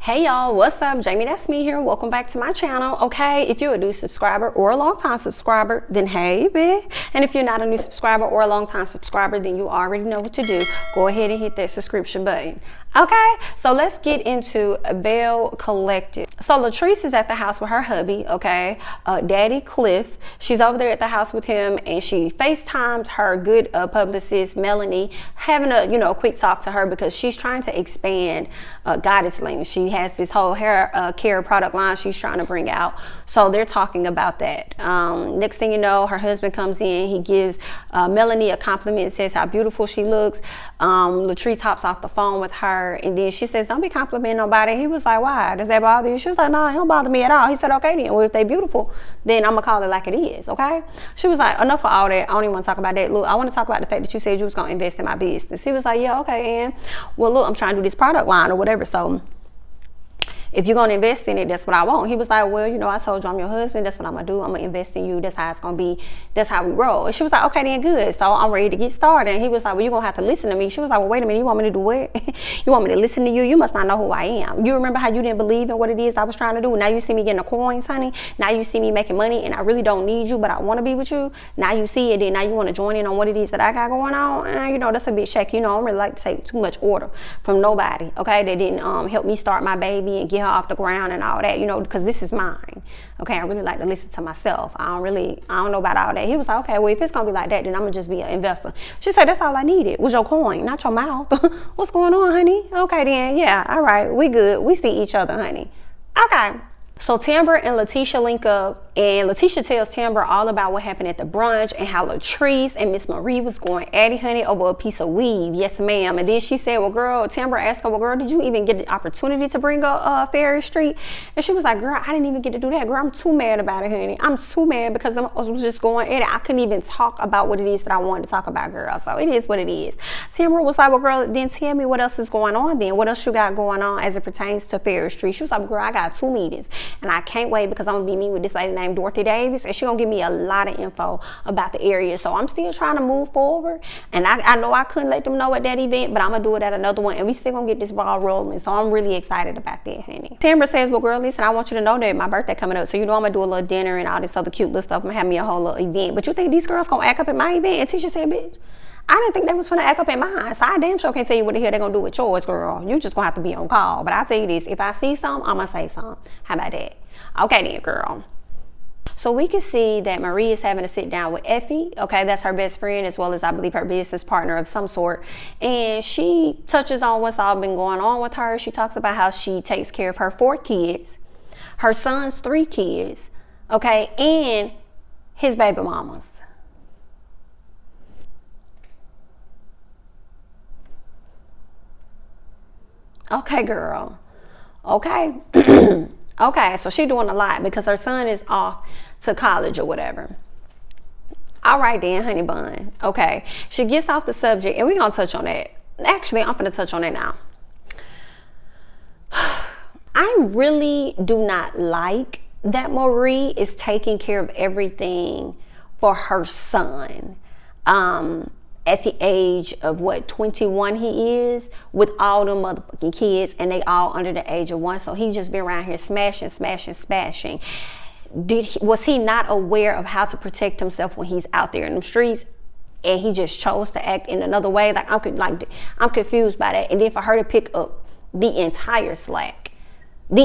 Hey y'all, what's up? Jamithatsme here. Welcome back to my channel. Okay, if you're a new subscriber or a long time subscriber, then hey, babe. And if you're not a new subscriber or a long time subscriber, then you already know what to do. Go ahead and hit that subscription button. Okay, so let's get into Belle Collective. So Latrice is at the house with her hubby, okay, Daddy Cliff. She's over there at the house with him, and she FaceTimes her good publicist, Melanie, having a quick talk to her because she's trying to expand Goddess Lane. She has this whole hair care product line she's trying to bring out. So they're talking about that. Next thing you know, her husband comes in. He gives Melanie a compliment, says how beautiful she looks. Latrice hops off the phone with her, and then she says, don't be complimenting nobody. He was like, why? Does that bother you? She was like, no, it don't bother me at all. He said, okay then. Well, if they beautiful, then I'm gonna call it like it is, okay? She was like, enough of all that. I don't even want to talk about that. Look, I want to talk about the fact that you said you was gonna invest in my business. He was like, yeah, okay, and well, look, I'm trying to do this product line or whatever, so if you're going to invest in it, that's what I want. He was like, well, I told you I'm your husband. That's what I'm going to do. I'm going to invest in you. That's how it's going to be. That's how we roll. And she was like, okay, then good. So I'm ready to get started. And he was like, well, you're going to have to listen to me. She was like, well, wait a minute. You want me to do what? You want me to listen to you? You must not know who I am. You remember how you didn't believe in what it is I was trying to do? Now you see me getting the coins, honey. Now you see me making money, and I really don't need you, but I want to be with you. Now you see it. Then now you want to join in on what it is that I got going on. And, that's a bit shaky. I don't really like to take too much order from nobody, okay? They didn't help me start my baby and get her off the ground and all that, because this is mine. Okay, I really like to listen to myself. I don't know about all that. He was like, okay, well, if it's gonna be like that, then I'm gonna just be an investor. She said, that's all I needed was your coin, not your mouth. What's going on, honey? Okay, then, yeah, all right, we good. We see each other, honey. Okay. So Timber and Letitia link up, and Letitia tells Timber all about what happened at the brunch and how Latrice and Miss Marie was going at it, honey, over a piece of weave. Yes, ma'am. And then she said, well, girl, Timber asked her, well, girl, did you even get the opportunity to bring up Ferry Street? And she was like, girl, I didn't even get to do that. Girl, I'm too mad about it, honey. I'm too mad because I was just going at it. I couldn't even talk about what it is that I wanted to talk about, girl. So it is what it is. Timber was like, well, girl, then tell me what else is going on then. What else you got going on as it pertains to Ferry Street? She was like, girl, I got 2 meetings. And I can't wait because I'm gonna be meeting with this lady named Dorothy Davis, and she's gonna give me a lot of info about the area. So I'm still trying to move forward, and I know I couldn't let them know at that event, but I'm gonna do it at another one, and we still gonna get this ball rolling. So I'm really excited about that, honey. Timber says, well, girl, listen, I want you to know that my birthday coming up, so I'm gonna do a little dinner and all this other cute little stuff. I'm gonna have me a whole little event. But you think these girls gonna act up at my event? And Tisha said, bitch, I didn't think they was finna act up at mine. So I damn sure can't tell you what the hell they're gonna do with yours, girl. You just gonna have to be on call. But I'll tell you this, if I see something, I'm gonna say something. How about that? Okay then, girl. So we can see that Marie is having to sit down with Effie. Okay, that's her best friend, as well as I believe her business partner of some sort. And she touches on what's all been going on with her. She talks about how she takes care of her 4 kids, her son's 3 kids, okay, and his baby mamas. Okay, girl. Okay. Okay, so she's doing a lot because her son is off to college or whatever. All right then, honey bun. Okay, she gets off the subject, and we're gonna touch on that. Actually, I'm gonna touch on it now. I really do not like that Marie is taking care of everything for her son. At the age of 21 he is, with all them motherfucking kids, and they all under the age of 1. So he just been around here smashing. Was he not aware of how to protect himself when he's out there in the streets, and he just chose to act in another way? I'm confused by that. And then for her to pick up the entire slack. Do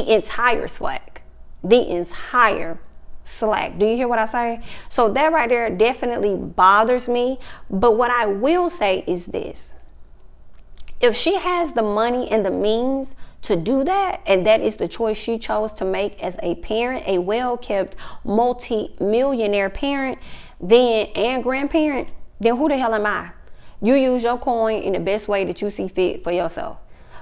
you hear what I say? So that right there definitely bothers me. But what I will say is this: if she has the money and the means to do that, and that is the choice she chose to make as a parent, a well-kept multi-millionaire parent, and grandparent, then who the hell am I? You use your coin in the best way that you see fit for yourself.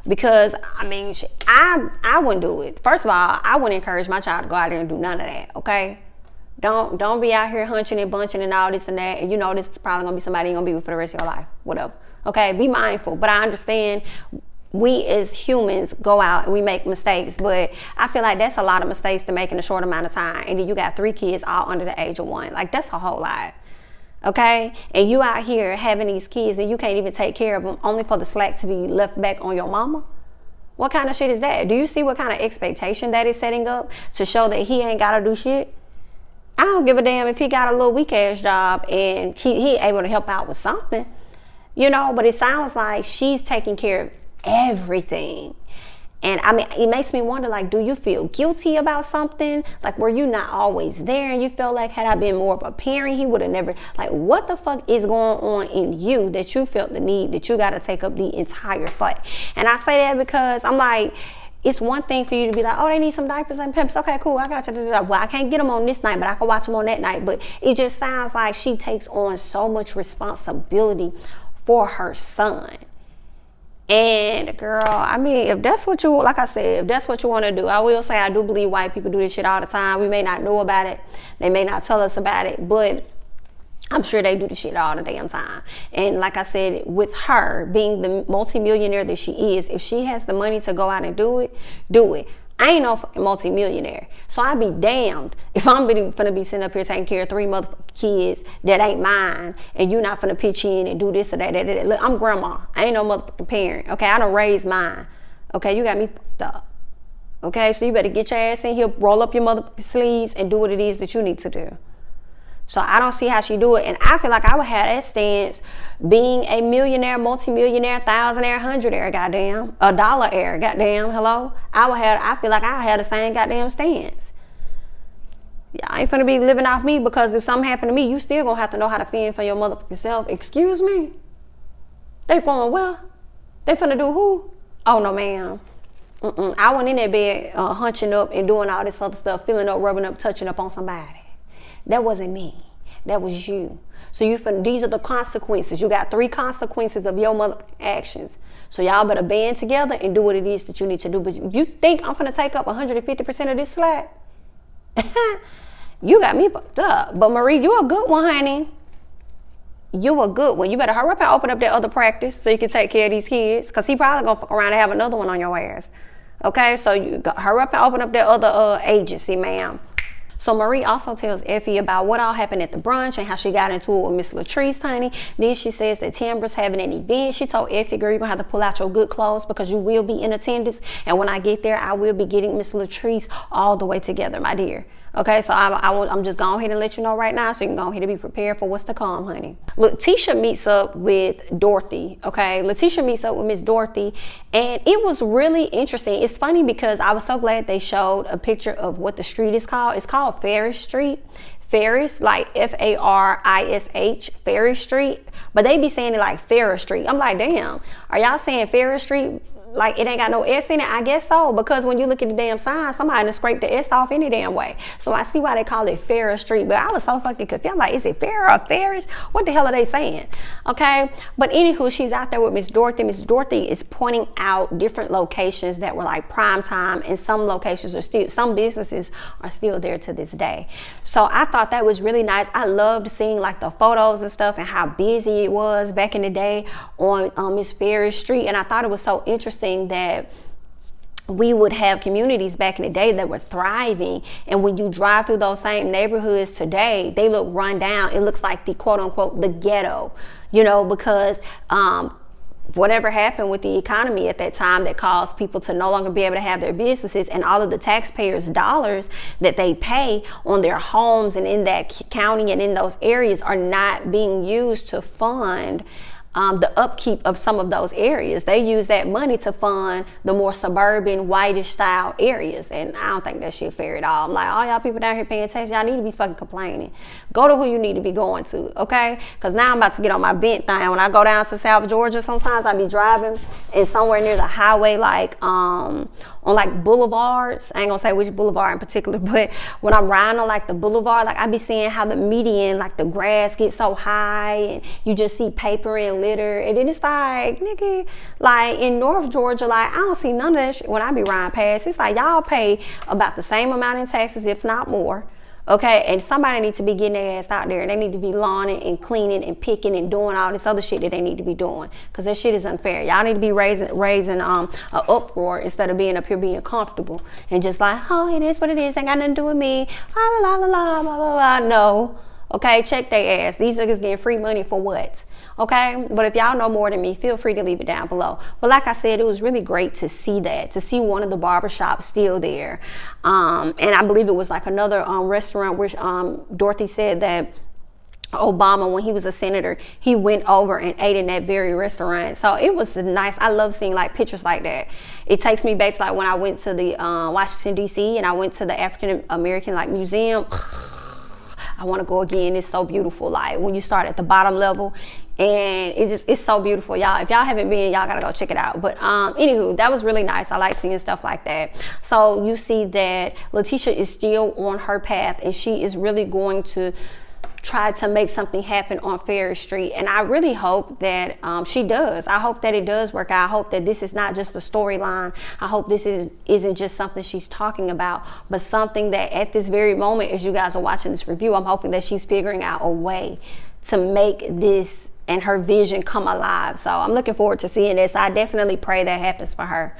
Because I wouldn't do it. First of all, I wouldn't encourage my child to go out there and do none of that. Okay, don't be out here hunching and bunching and all this and that. And this is probably gonna be somebody you're gonna be with for the rest of your life. Whatever. Okay, be mindful. But I understand we as humans go out and we make mistakes, but I feel like that's a lot of mistakes to make in a short amount of time. And then you got 3 kids all under the age of 1. Like, that's a whole lot. Okay, and you out here having these kids and you can't even take care of them, only for the slack to be left back on your mama. What kind of shit is that? Do you see what kind of expectation that is setting up to show that he ain't gotta do shit? I don't give a damn if he got a little weak ass job and he able to help out with something, you know, but it sounds like she's taking care of everything. And I mean, it makes me wonder, like, do you feel guilty about something? Like, were you not always there and you feel like, had I been more of a parent, he would have never, like, what the fuck is going on in you that you felt the need that you got to take up the entire slack? And I say that because I'm like, it's one thing for you to be like, oh, they need some diapers and pimps. Okay, cool, I got you. Well, I can't get them on this night, but I can watch them on that night. But it just sounds like she takes on so much responsibility for her son. And girl, I mean, if that's what you, like I said, if that's what you want to do, I will say I do believe white people do this shit all the time. We may not know about it. They may not tell us about it, but I'm sure they do the shit all the damn time. And like I said, with her being the multimillionaire that she is, if she has the money to go out and do it, do it. I ain't no fucking multimillionaire. So I'd be damned if I'm finna be sitting up here taking care of 3 motherfucking kids that ain't mine, and you not finna pitch in and do this or that. Look, I'm grandma. I ain't no motherfucking parent. Okay, I done raised mine. Okay, you got me fucked up. Okay, so you better get your ass in here, roll up your motherfucking sleeves, and do what it is that you need to do. So I don't see how she do it. And I feel like I would have that stance being a millionaire, multimillionaire, thousandaire, hundredaire, goddamn, a dollar-aire, goddamn, hello. I feel like I had the same goddamn stance. Yeah, I ain't finna be living off me, because if something happened to me, you still gonna have to know how to fend for your motherfucking self. Excuse me? They going well? They finna do who? Oh, no, ma'am. I went in that bed hunching up and doing all this other stuff, filling up, rubbing up, touching up on somebody. That wasn't me. That was you. So these are the consequences. You got 3 consequences of your mother actions. So y'all better band together and do what it is that you need to do. But if you think I'm finna take up 150% of this slack, you got me fucked up. But Marie, you a good one, honey. You a good one. You better hurry up and open up that other practice so you can take care of these kids, because he probably gonna fuck around and have another one on your ass. Okay, so you hurry up and open up that other agency, ma'am. So Marie also tells Effie about what all happened at the brunch and how she got into it with Miss Latrice, honey. Then she says that Timber's having an event. She told Effie, girl, you're going to have to pull out your good clothes because you will be in attendance. And when I get there, I will be getting Miss Latrice all the way together, my dear. Okay, so I'm just going ahead and let you know right now so you can go ahead and be prepared for what's to come, honey. Look, Tisha meets up with Dorothy, okay? Letitia meets up with Miss Dorothy, and it was really interesting. It's funny because I was so glad they showed a picture of what the street is called. It's called Ferris Street. Ferris, like F-A-R-I-S-H, Ferris Street. But they be saying it like Ferris Street. I'm like, damn, are y'all saying Ferris Street? Like it ain't got no S in it? I guess so, because when you look at the damn sign, somebody done scraped the S off any damn way. So I see why they call it Ferris Street, but I was so fucking confused. I'm like, is it Ferris or Ferris? What the hell are they saying? Okay, but anywho, she's out there with Miss Dorothy. Miss Dorothy is pointing out different locations that were like prime time, and some locations are still, some businesses are still there to this day. So I thought that was really nice. I loved seeing like the photos and stuff and how busy it was back in the day on Miss Ferris Street, and I thought it was so interesting that we would have communities back in the day that were thriving, and when you drive through those same neighborhoods today, they look run down. It looks like the quote unquote the ghetto, you know, because whatever happened with the economy at that time that caused people to no longer be able to have their businesses, and all of the taxpayers' dollars that they pay on their homes and in that county and in those areas are not being used to fund the upkeep of some of those areas. They use that money to fund the more suburban, whitish style areas, and I don't think that shit fair at all. I'm like, all y'all people down here paying taxes, y'all need to be fucking complaining. Go to who you need to be going to, okay? Because now I'm about to get on my bent thing. When I go down to South Georgia, sometimes I be driving and somewhere near the highway, like on like boulevards. I ain't gonna say which boulevard in particular, but when I'm riding on like the boulevard, like I be seeing how the median, like the grass gets so high and you just see paper and litter, and then it's like, nigga, like in North Georgia, like I don't see none of that shit when I be riding past. It's like y'all pay about the same amount in taxes, if not more. Okay, and somebody needs to be getting their ass out there, and they need to be lawning and cleaning and picking and doing all this other shit that they need to be doing, because that shit is unfair. Y'all need to be raising an uproar instead of being up here being comfortable and just like, oh, it is what it is, ain't got nothing to do with me, la la la la la blah blah blah. No, Okay, check their ass. These niggas getting free money for what? Okay, but if y'all know more than me, feel free to leave it down below. But like I said, it was really great to see that, to see one of the barbershops still there. And I believe it was like another restaurant where Dorothy said that Obama, when he was a senator, he went over and ate in that very restaurant. So it was nice. I love seeing like pictures like that. It takes me back to like when I went to the Washington DC and I went to the African American like museum. I want to go again. It's so beautiful. Like when you start at the bottom level, and it's so beautiful, y'all. If y'all haven't been, y'all gotta go check it out. But anywho, that was really nice. I like seeing stuff like that. So you see that Letitia is still on her path, and she is really going to try to make something happen on Ferris Street. And I really hope that she does. I hope that it does work out. I hope that this is not just a storyline. I hope this isn't just something she's talking about, but something that at this very moment, as you guys are watching this review, I'm hoping that she's figuring out a way to make this and her vision come alive. So I'm looking forward to seeing this. I definitely pray that happens for her.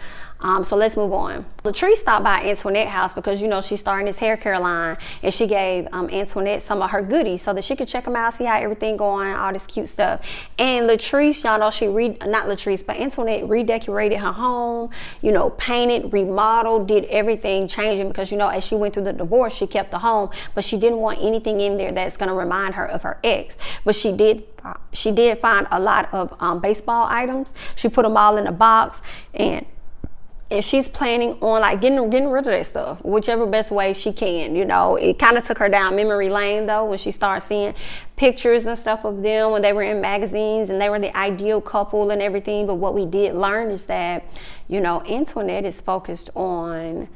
So let's move on. Latrice stopped by Antoinette's house because, you know, she's starting this hair care line, and she gave Antoinette some of her goodies so that she could check them out, see how everything going, all this cute stuff. And Latrice, y'all know, but Antoinette redecorated her home, you know, painted, remodeled, did everything, changing, because, you know, as she went through the divorce, she kept the home, but she didn't want anything in there that's going to remind her of her ex. But she did find a lot of baseball items. She put them all in a box, and she's planning on like getting rid of that stuff whichever best way she can. You know, it kind of took her down memory lane though when she started seeing pictures and stuff of them when they were in magazines and they were the ideal couple and everything. But what we did learn is that, you know, Antoinette is focused on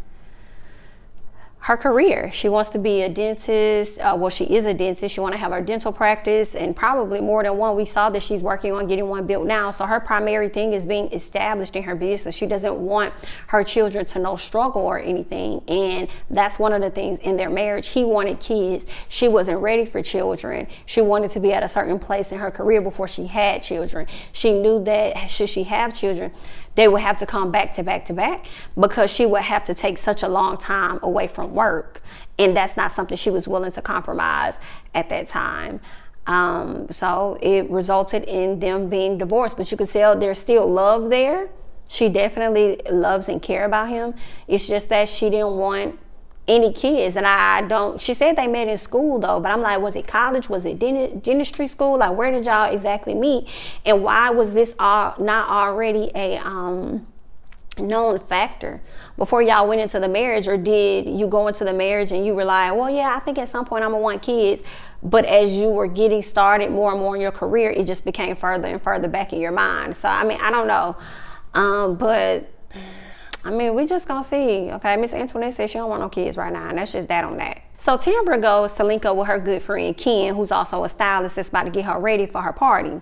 her career. She wants to be a dentist. Well, she is a dentist. She want to have her dental practice, and probably more than one. We saw that she's working on getting one built now. So her primary thing is being established in her business. She doesn't want her children to know struggle or anything. And that's one of the things in their marriage. He wanted kids. She wasn't ready for children. She wanted to be at a certain place in her career before she had children. She knew that should she have children, they would have to come back to back to back, because she would have to take such a long time away from work. And that's not something she was willing to compromise at that time. So it resulted in them being divorced, but you could tell there's still love there. She definitely loves and cares about him. It's just that she didn't want any kids. And she said they met in school though, but I'm like, was it college? Was it dentistry school? Like, where did y'all exactly meet? And why was this not already a known factor before y'all went into the marriage? Or did you go into the marriage and you were like, well, yeah, I think at some point I'm gonna want kids, but as you were getting started more and more in your career, it just became further and further back in your mind? So I mean, I don't know, but I mean, we just gonna see. Okay, Miss Antoinette says she don't want no kids right now, and that's just that on that. So Tambra goes to link up with her good friend Ken, who's also a stylist that's about to get her ready for her party.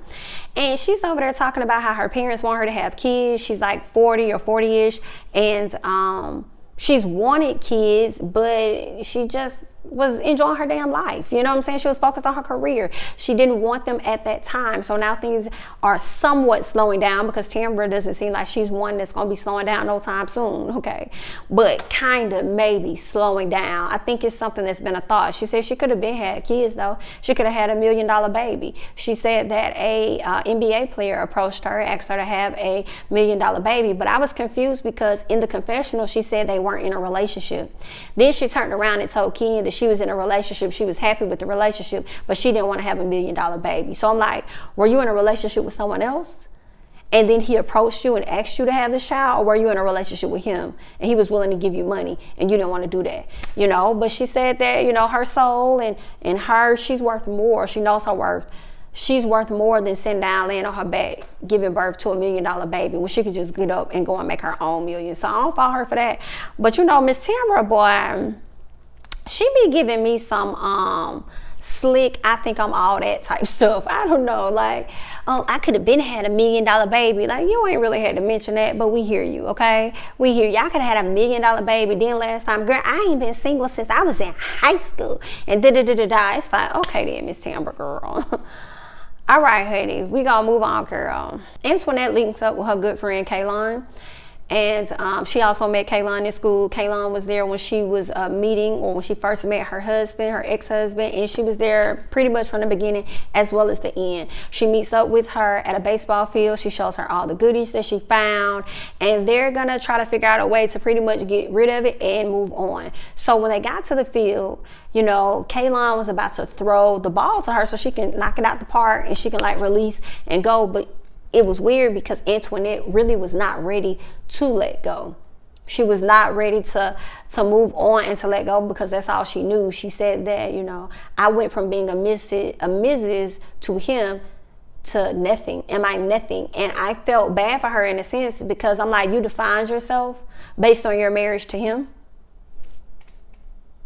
And she's over there talking about how her parents want her to have kids. She's like 40 or 40-ish, and she's wanted kids, but she just was enjoying her damn life. You know what I'm saying? She was focused on her career. She didn't want them at that time. So now things are somewhat slowing down, because Tambra doesn't seem like she's one that's going to be slowing down no time soon. Okay. But kind of maybe slowing down. I think it's something that's been a thought. She said she could have been had kids though. She could have had $1 million baby. She said that a NBA player approached her, asked her to have $1 million baby. But I was confused, because in the confessional, she said they weren't in a relationship. Then she turned around and told Ken that she was in a relationship. She was happy with the relationship, but she didn't want to have $1 million baby. So I'm like, were you in a relationship with someone else, and then he approached you and asked you to have this child? Or were you in a relationship with him and he was willing to give you money and you didn't want to do that? You know, but she said that, you know, her soul and her, she's worth more. She knows her worth. She's worth more than sitting down, laying on her back, giving birth to $1 million baby, when she could just get up and go and make her own million. So I don't fault her for that. But you know, Miss Tambra, boy, she be giving me some slick, I think I'm all that type stuff. I don't know, like, oh, I could have been had $1 million baby. Like, you ain't really had to mention that, but we hear you, okay? We hear you. I could have had $1 million baby. Then last time, girl, I ain't been single since I was in high school. And da-da-da-da-da. It's like, okay then, Miss Tambra, girl. All right, honey, we gonna move on, girl. Antoinette links up with her good friend Kaylon, And she also met Kaylon in school. Kaylon was there when she was meeting, or when she first met her husband, her ex-husband, and she was there pretty much from the beginning as well as the end. She meets up with her at a baseball field. She shows her all the goodies that she found, and they're gonna try to figure out a way to pretty much get rid of it and move on. So when they got to the field, you know, Kaylon was about to throw the ball to her so she can knock it out the park and she can like release and go, but it was weird because Antoinette really was not ready to let go. She was not ready to move on and to let go, because that's all she knew. She said that, you know, I went from being a Mrs. to him to nothing. Am I nothing? And I felt bad for her in a sense, because I'm like, you defined yourself based on your marriage to him?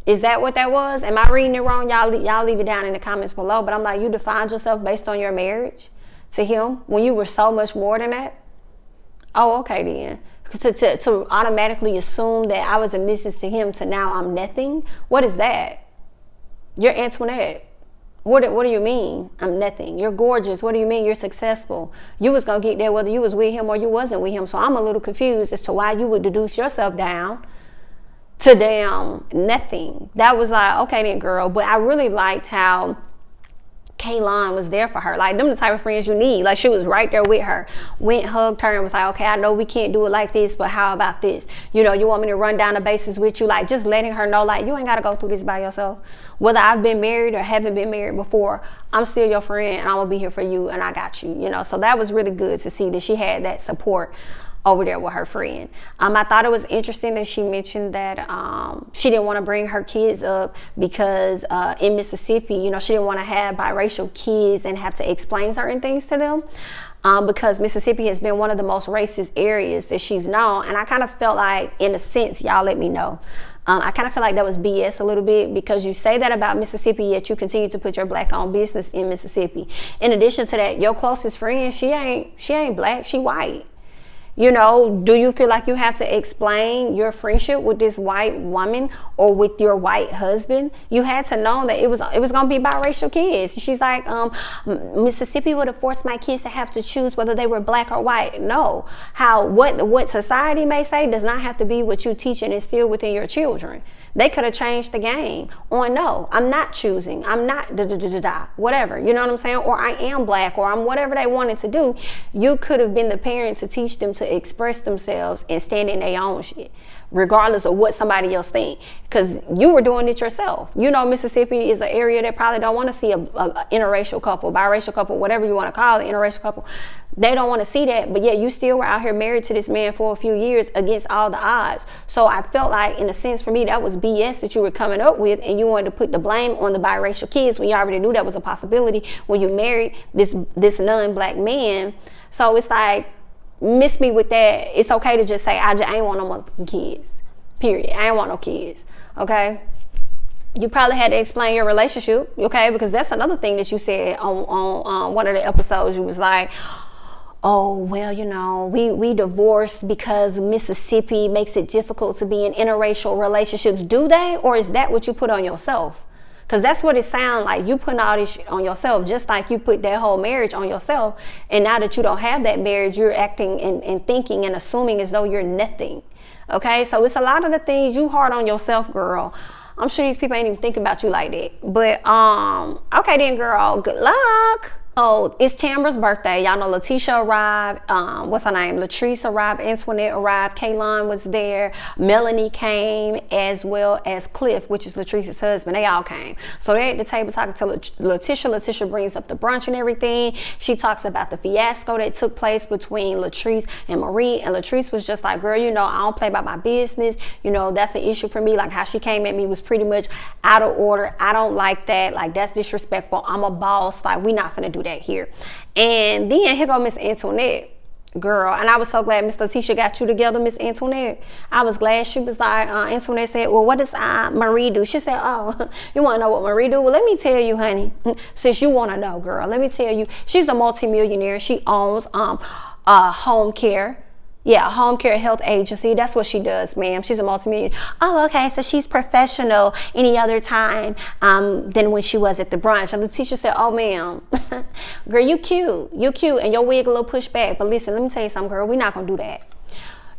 Is that what that was? Am I reading it wrong? Y'all leave it down in the comments below. But I'm like, you defined yourself based on your marriage to him when you were so much more than that? Oh, okay then. To automatically assume that I was a Mrs. to him to now I'm nothing? What is that? You're Antoinette. What do you mean I'm nothing? You're gorgeous. What do you mean you're successful? You was going to get there whether you was with him or you wasn't with him. So I'm a little confused as to why you would deduce yourself down to damn nothing. That was like, okay then, girl. But I really liked how Kaylon was there for her. Like, them the type of friends you need. Like, she was right there with her. Went, hugged her, and was like, okay, I know we can't do it like this, but how about this? You know, you want me to run down the bases with you? Like, just letting her know, like, you ain't got to go through this by yourself. Whether I've been married or haven't been married before, I'm still your friend, and I'm going to be here for you, and I got you. You know, so that was really good to see that she had that support over there with her friend. I thought it was interesting that she mentioned that she didn't want to bring her kids up because in Mississippi, you know, she didn't want to have biracial kids and have to explain certain things to them, because Mississippi has been one of the most racist areas that she's known. And I kind of felt like, in a sense, y'all let me know, I kind of feel like that was BS a little bit, because you say that about Mississippi, yet you continue to put your black-owned business in Mississippi. In addition to that, your closest friend, she ain't black, she white. You know, do you feel like you have to explain your friendship with this white woman or with your white husband? You had to know that it was gonna be biracial kids. She's like, Mississippi would have forced my kids to have to choose whether they were black or white. No, what society may say does not have to be what you teach and instill within your children. They could have changed the game on, no, I'm not choosing. I'm not whatever. You know what I'm saying? Or I am black, or I'm whatever they wanted to do. You could have been the parent to teach them to express themselves and stand in their own shit, regardless of what somebody else think, because you were doing it yourself. You know, Mississippi is an area that probably don't want to see a interracial couple, biracial couple, whatever you want to call it, interracial couple. They don't want to see that, but yet you still were out here married to this man for a few years against all the odds. So I felt like, in a sense, for me, that was BS that you were coming up with, and you wanted to put the blame on the biracial kids when you already knew that was a possibility when you married this non-black man. So it's like, miss me with that. It's okay to just say, I ain't want no motherfucking kids, period. I ain't want no kids, okay? You probably had to explain your relationship, okay? Because that's another thing that you said on one of the episodes. You was like, oh, well, you know, we divorced because Mississippi makes it difficult to be in interracial relationships. Do they? Or is that what you put on yourself? Because that's what it sounds like. You putting all this shit on yourself, just like you put that whole marriage on yourself. And now that you don't have that marriage, you're acting and thinking and assuming as though you're nothing. Okay, so it's a lot of the things you hard on yourself, girl. I'm sure these people ain't even thinking about you like that. But okay then, girl, good luck. Oh, it's Tamra's birthday. Y'all know Letitia arrived. What's her name? Latrice arrived. Antoinette arrived. Kaylon was there. Melanie came, as well as Cliff, which is Latrice's husband. They all came. So they're at the table talking to Letitia. Letitia brings up the brunch and everything. She talks about the fiasco that took place between Latrice and Marie. And Latrice was just like, girl, you know, I don't play by my business. You know, that's an issue for me. Like, how she came at me was pretty much out of order. I don't like that. Like, that's disrespectful. I'm a boss. Like, we not finna do that here. And then here go Miss Antoinette, girl. And I was so glad Miss Letitia got you together, Miss Antoinette. I was glad. She was like, Antoinette said, well, what does Marie do? She said, oh, you want to know what Marie do? Well, let me tell you, honey, since you want to know, girl, let me tell you, she's a multimillionaire. She owns home care. Yeah, home care health agency. That's what she does, ma'am. She's a multimillionaire. Oh, okay. So she's professional any other time than when she was at the brunch. And the teacher said, oh, ma'am, girl, you cute. You cute. And your wig a little pushed back. But listen, let me tell you something, girl. We're not going to do that.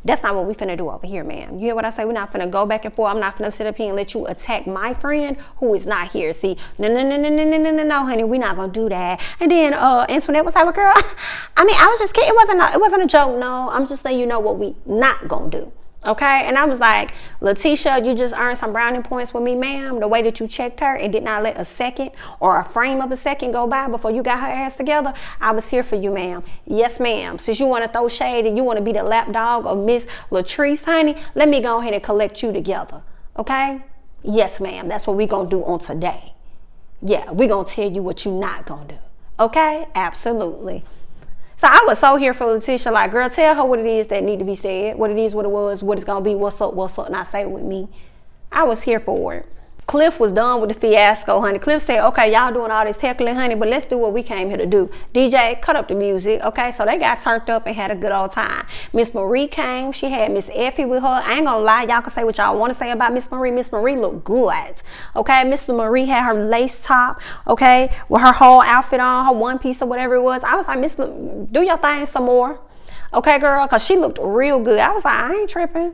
That's not what we finna do over here, ma'am. You hear what I say? We're not finna go back and forth. I'm not finna sit up here and let you attack my friend who is not here. See, no, honey, we're not gonna do that. And then Antoinette was like, well, girl, I mean, I was just kidding. It wasn't a joke. No, I'm just letting you know what we not gonna do. Okay, and I was like, Letitia, you just earned some brownie points with me, ma'am. The way that you checked her and did not let a second or a frame of a second go by before you got her ass together, I was here for you, ma'am. Yes, ma'am. Since you want to throw shade and you want to be the lapdog of Miss Latrice, honey, let me go ahead and collect you together. Okay? Yes, ma'am. That's what we're going to do on today. Yeah, we're going to tell you what you're not going to do. Okay? Absolutely. So I was so here for Letitia, like, girl, tell her what it is that need to be said, what it is, what it was, what it's going to be, what's up, not say it with me. I was here for it. Cliff was done with the fiasco, honey. Cliff said, okay, y'all doing all this heckling, honey, but let's do what we came here to do. DJ, cut up the music, okay? So they got turned up and had a good old time. Miss Marie came. She had Miss Effie with her. I ain't gonna lie. Y'all can say what y'all want to say about Miss Marie. Miss Marie looked good, okay? Miss Marie had her lace top, okay, with her whole outfit on, her one piece or whatever it was. I was like, Miss, do your thing some more, okay, girl? Because she looked real good. I was like, I ain't tripping.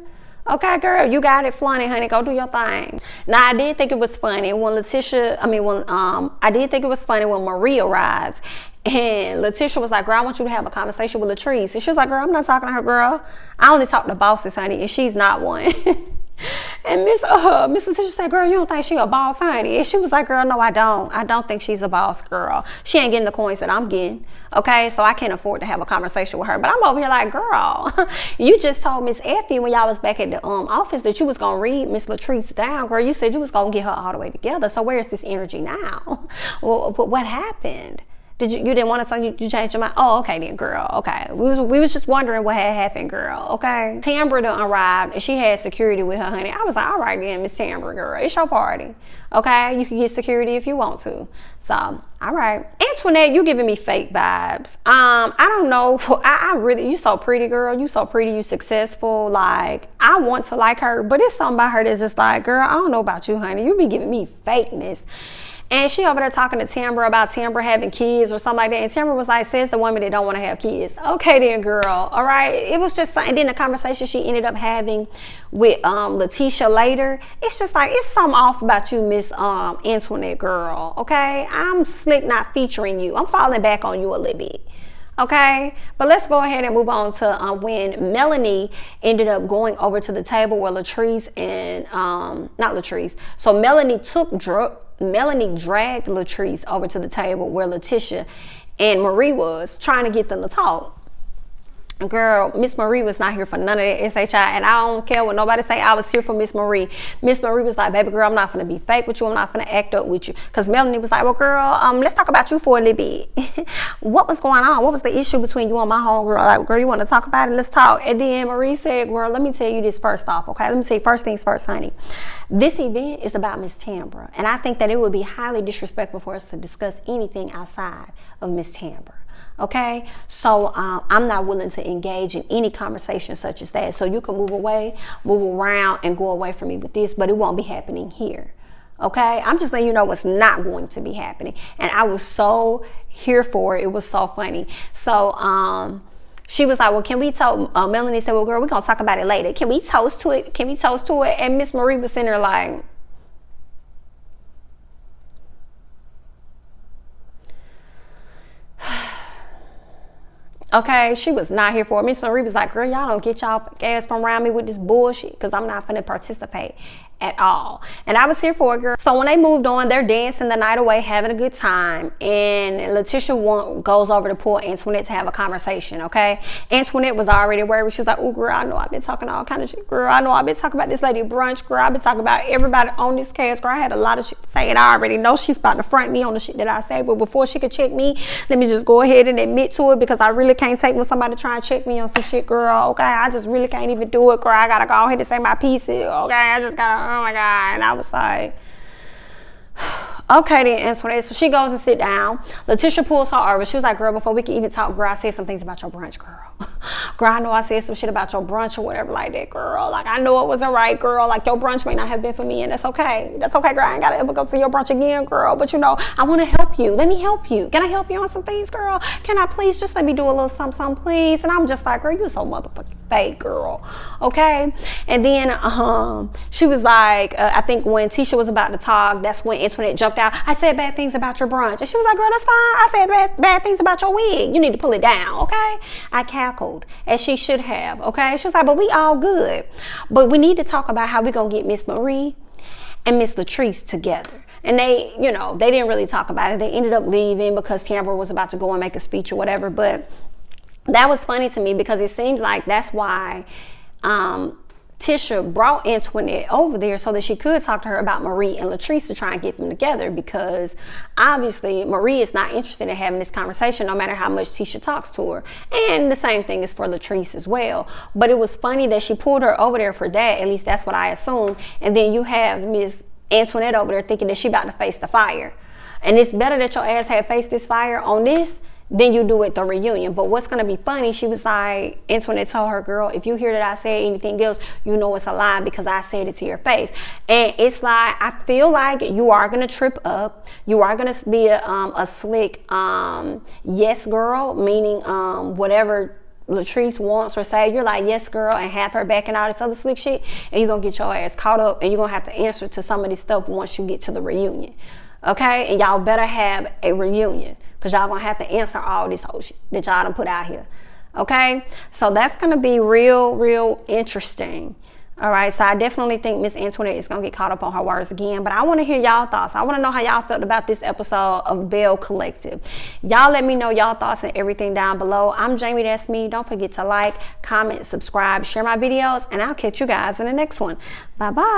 Okay, girl, you got it, flaunting, honey. Go do your thing. Now, I did think it was funny when I did think it was funny when Marie arrived. And Letitia was like, girl, I want you to have a conversation with Latrice. And she was like, girl, I'm not talking to her, girl. I only talk to bosses, honey, and she's not one. And Miss Letitia said, girl, you don't think she a boss, honey? And she was like, girl, no, I don't. I don't think she's a boss, girl. She ain't getting the coins that I'm getting. Okay, so I can't afford to have a conversation with her. But I'm over here like, girl, you just told Miss Effie when y'all was back at the office that you was gonna read Miss Latrice down, girl. You said you was gonna get her all the way together. So where's this energy now? Well, but what happened? You didn't want to, so you changed your mind? Oh, okay then, girl. Okay. We was just wondering what had happened, girl. Okay. Tambra done arrived and she had security with her, honey. I was like, all right then, Miss Tambra, girl. It's your party. Okay. You can get security if you want to. So, all right. Antoinette, you giving me fake vibes. I don't know. I really, you so pretty, girl. You so pretty. You successful. Like, I want to like her, but it's something about her that's just like, girl, I don't know about you, honey. You be giving me fakeness. And she over there talking to Tambra about Tambra having kids or something like that. And Tambra was like, says the woman that don't want to have kids. Okay then, girl. All right. It was just, and then the conversation she ended up having with Letitia later. It's just like, it's something off about you, Miss Antoinette, girl. Okay. I'm slick not featuring you. I'm falling back on you a little bit. Okay, but let's go ahead and move on to when Melanie ended up going over to the table where Latrice and not Latrice. So Melanie dragged Latrice over to the table where Letitia and Marie was trying to get them to talk. Girl, Miss Marie was not here for none of that SHI, and I don't care what nobody say. I was here for Miss Marie. Miss Marie was like, baby girl, I'm not gonna be fake with you. I'm not gonna act up with you. Because Melanie was like, well, girl, let's talk about you for a little bit. What was going on? What was the issue between you and my homegirl? Like, girl, you want to talk about it? Let's talk. And then Marie said, girl, let me tell you this first off, okay? Let me tell you first things first, honey. This event is about Miss Tambra, and I think that it would be highly disrespectful for us to discuss anything outside of Miss Tambra. Okay, so I'm not willing to engage in any conversation such as that. So you can move away, move around, and go away from me with this, but it won't be happening here. Okay, I'm just letting you know what's not going to be happening. And I was so here for it. It was so funny. So she was like, well, can we toast? Melanie said, well, girl, we're going to talk about it later. Can we toast to it? Can we toast to it? And Miss Marie was sitting there like, okay, she was not here for it. Miss Marie was like, girl, y'all don't get y'all ass from around me with this bullshit because I'm not going to participate at all. And I was here for it, girl. So when they moved on, they're dancing the night away, having a good time. And Letitia goes over to pull Antoinette to have a conversation, okay? Antoinette was already worried. She was like, oh, girl, I know I've been talking all kind of shit. Girl, I know I've been talking about this lady brunch. Girl, I've been talking about everybody on this cast. Girl, I had a lot of shit to say, and I already know she's about to front me on the shit that I say. But before she could check me, let me just go ahead and admit to it because I really can't take when somebody try to check me on some shit, girl, okay? I just really can't even do it, girl. I gotta go ahead and say my piece here, okay? I just gotta, oh my God. And I was like, Okay then, Antoinette. So she goes and sit down. Letitia pulls her over. She was like, girl, before we can even talk, girl, I said some things about your brunch, girl. Girl, I know I said some shit about your brunch or whatever like that, girl. Like, I know it wasn't right, girl. Like, your brunch may not have been for me, and that's okay. That's okay, girl. I ain't got to ever go to your brunch again, girl. But, you know, I want to help you. Let me help you. Can I help you on some things, girl? Can I please just let me do a little something, please? And I'm just like, girl, you so motherfucking fake, girl. Okay? And then she was like, I think when Tisha was about to talk, that's when Antoinette jumped out. I said bad things about your brunch. And she was like, girl, that's fine. I said bad things about your wig. You need to pull it down, okay? I cackled, as she should have, okay? She was like, but we all good. But we need to talk about how we're going to get Miss Marie and Miss Latrice together. And they, you know, they didn't really talk about it. They ended up leaving because Tamara was about to go and make a speech or whatever. But that was funny to me because it seems like that's why Tisha brought Antoinette over there so that she could talk to her about Marie and Latrice to try and get them together, because obviously Marie is not interested in having this conversation no matter how much Tisha talks to her. And the same thing is for Latrice as well. But it was funny that she pulled her over there for that. At least that's what I assume. And then you have Miss Antoinette over there thinking that she about to face the fire. And it's better that your ass had faced this fire on this then you do it the reunion. But what's gonna be funny, she was like, Antoinette told her, girl, if you hear that I say anything else, you know it's a lie because I said it to your face. And it's like, I feel like you are gonna trip up. You are gonna be a slick yes girl, meaning whatever Latrice wants or say, you're like, yes girl, and have her back and all this other slick shit, and you're gonna get your ass caught up, and you're gonna have to answer to some of this stuff once you get to the reunion. Okay? And y'all better have a reunion, because y'all gonna have to answer all this whole shit that y'all done put out here. Okay? So that's gonna be real interesting. All right, so I definitely think Miss Antoinette is gonna get caught up on her words again. But I want to hear y'all thoughts. I want to know how y'all felt about this episode of Belle Collective. Y'all let me know y'all thoughts and everything down below. I'm Jamie, that's me. Don't forget to like, comment, subscribe, share my videos, and I'll catch you guys in the next one. Bye bye.